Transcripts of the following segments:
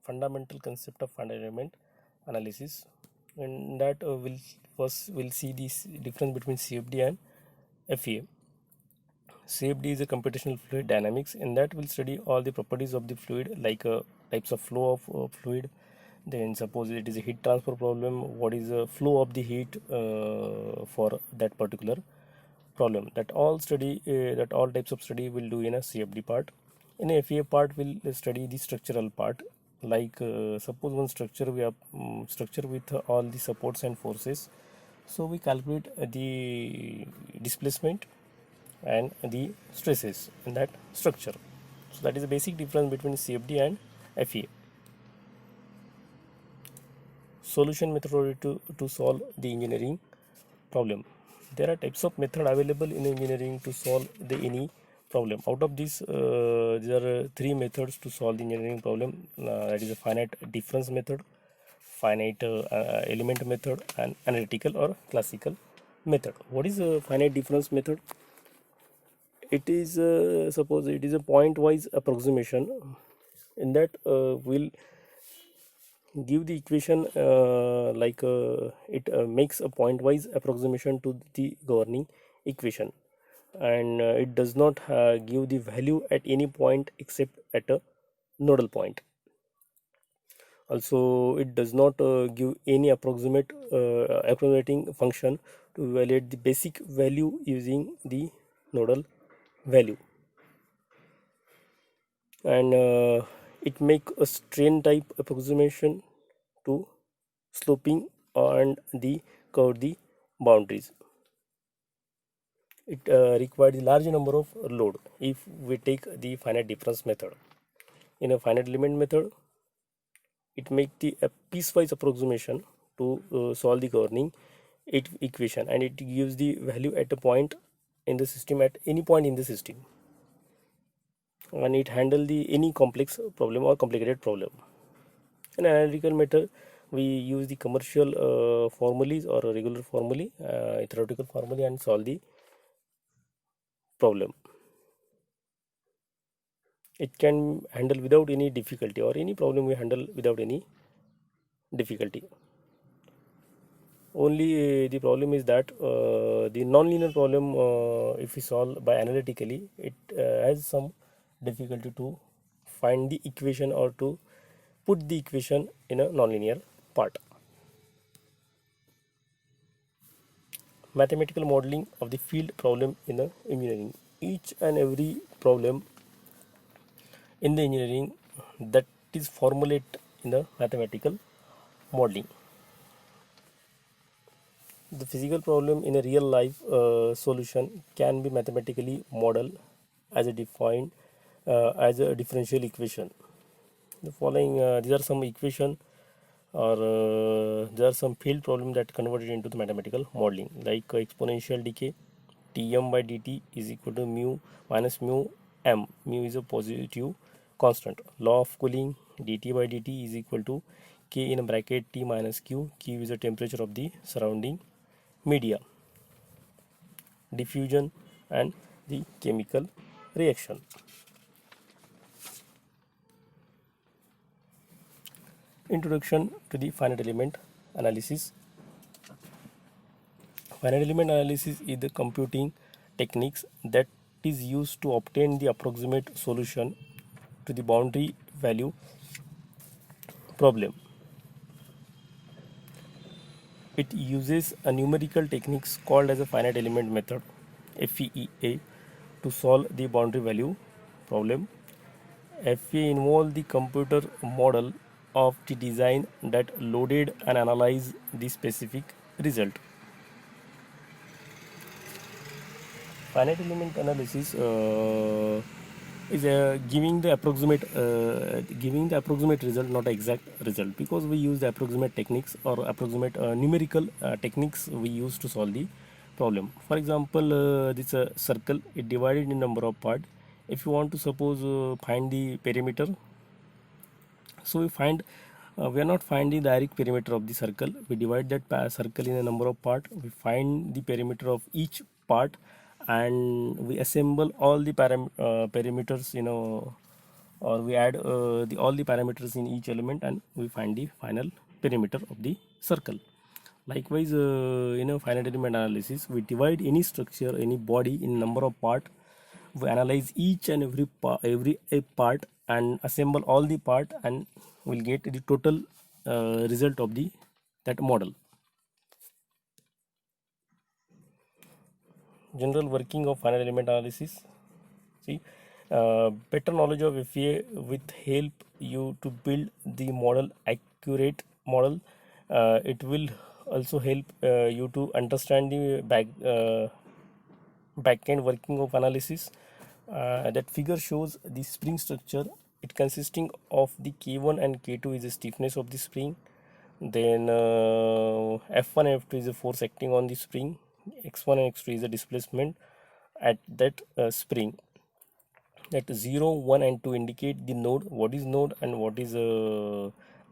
fundamental concept of finite element analysis. In that we'll see this difference between CFD and FEA. CFD is a computational fluid dynamics. In that we'll study all the properties of the fluid, like types of flow of fluid. Then suppose it is a heat transfer problem, what is the flow of the heat for that particular problem. That all types of study will do in a CFD part. In a FEA part we'll study the structural part, like suppose one structure we have structure with all the supports and forces, so we calculate the displacement and the stresses in that structure. So that is the basic difference between CFD and FEA. Solution methodology to solve the engineering problem. There are types of method available in engineering to solve any problem. Out of this, there are three methods to solve the engineering problem. That is a finite difference method, finite element method, and analytical or classical method. What is a finite difference method? It is suppose it is a point-wise approximation. In that we'll give the equation it makes a point-wise approximation to the governing equation, and it does not give the value at any point except at a nodal point. Also, it does not give any approximating function to evaluate the basic value using the nodal value, and it make a strain type approximation to sloping and the curve the boundaries. It requires a large number of load if we take the finite difference method. In a finite element method, it make the piecewise approximation to solve the governing equation, and it gives the value at a point in the system, at any point in the system, and it handle the any complex problem or complicated problem. In analytical method, we use the commercial formulas or regular formulae, theoretical formulae, and solve the problem. It can handle without any difficulty, or any problem we handle without any difficulty. Only the problem is that the nonlinear problem, if we solve by analytically, it has some difficulty to find the equation or to put the equation in a nonlinear part. Mathematical modeling of the field problem in the engineering. Each and every problem in the engineering that is formulated in the mathematical modeling. The physical problem in a real life solution can be mathematically modeled as a defined as a differential equation. The following these are some equation, or there are some field problem that converted into the mathematical modeling, like exponential decay, Tm by dt is equal to mu minus mu m. Mu is a positive constant. Law of cooling, dt by dt is equal to k in bracket T minus q. Q is the temperature of the surrounding media. Diffusion and the chemical reaction. Introduction to the finite element analysis. Finite element analysis is the computing techniques that is used to obtain the approximate solution to the boundary value problem. It uses a numerical techniques called as a finite element method, FEA, to solve the boundary value problem. FEA involves the computer model of the design that loaded and analyze the specific result. Finite element analysis is giving the approximate result, not exact result, because we use the approximate techniques or approximate numerical techniques we use to solve the problem. For example, this circle is divided in number of parts. If you want to suppose find the perimeter, so we find we are not finding the direct perimeter of the circle. We divide that circle in a number of parts. We find the perimeter of each part, and we assemble all the perimeters or we add all the parameters in each element, and we find the final perimeter of the circle. Likewise, in a finite element analysis, we divide any structure, any body in number of part. We analyze each and every a part and assemble all the part, and we'll get the total result of the that model. General working of finite element analysis. See, better knowledge of FEA will help you to build the model accurate model. It will also help you to understand the backend working of analysis. That figure shows the spring structure. It consisting of the K1 and K2 is the stiffness of the spring. Then F1 and F2 is the force acting on the spring. X1 and X2 is the displacement at that spring. That 0, 1 and 2 indicate the node, what is node and what is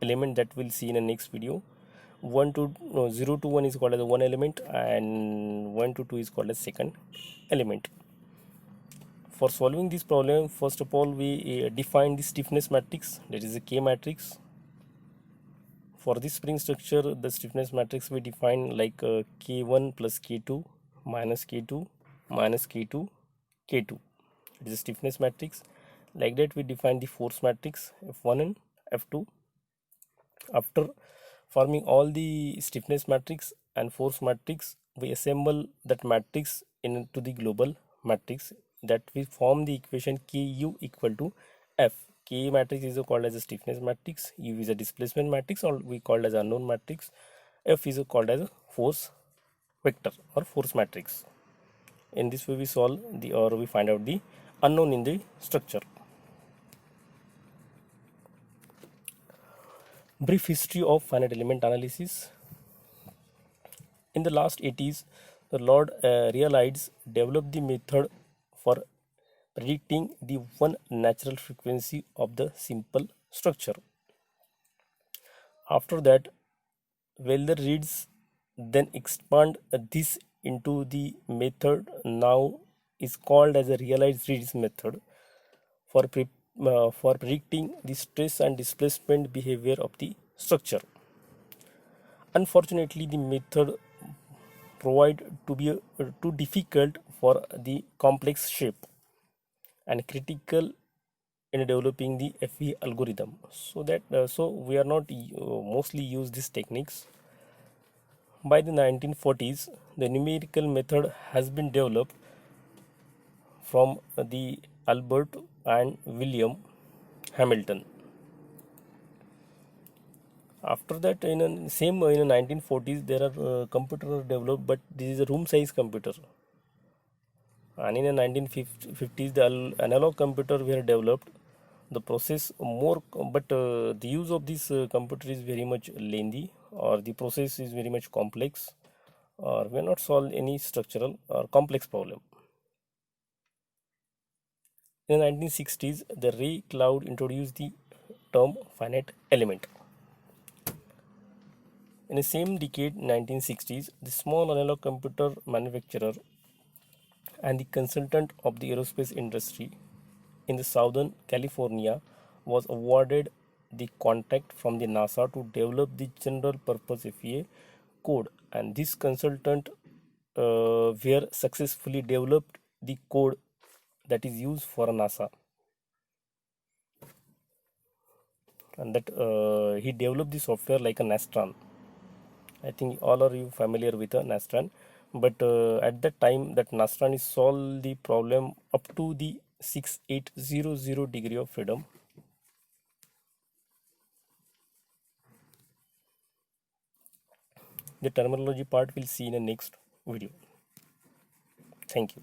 element, that we'll see in the next video. 0 to 1 is called as one element, and 1 to 2 is called as second element. For solving this problem, first of all we define the stiffness matrix, that is the K matrix. For this spring structure, the stiffness matrix we define like K1 plus K2 minus K2 minus K2 K2. It is a stiffness matrix. Like that we define the force matrix F1 and F2. After forming all the stiffness matrix and force matrix, we assemble that matrix into the global matrix, that we form the equation Ku equal to F. K matrix is called as a stiffness matrix, U is a displacement matrix, or we called as unknown matrix, F is called as a force vector or force matrix. In this way we solve the, or we find out the unknown in the structure. Brief history of finite element analysis. In the last 80s, the Lord Realides developed the method for predicting the one natural frequency of the simple structure. After that, Weller Reeds then expand this into the method now is called as a Realides-Reeds method for predicting the stress and displacement behavior of the structure. Unfortunately, the method proved to be too difficult for the complex shape and critical in developing the FE algorithm. So we are not mostly use these techniques. By the 1940s, the numerical method has been developed from the Albert and William Hamilton. After that, in the 1940s, there are computers developed, but this is a room size computer. And in the 1950s, the analog computer were developed. The process more, but the use of this computer is very much lengthy, or the process is very much complex, or we not solve any structural or complex problem. In the 1960s, the Ray Cloud introduced the term finite element. In the same decade, 1960s, the small analog computer manufacturer and the consultant of the aerospace industry in the Southern California was awarded the contract from the NASA to develop the general purpose FEA code, and this consultant were successfully developed the code that is used for NASA, and that he developed the software like a Nastran. I think all are you familiar with a Nastran, but at that time that Nastran is solve the problem up to the 6800 degree of freedom. The terminology part we'll see in the next video. Thank you.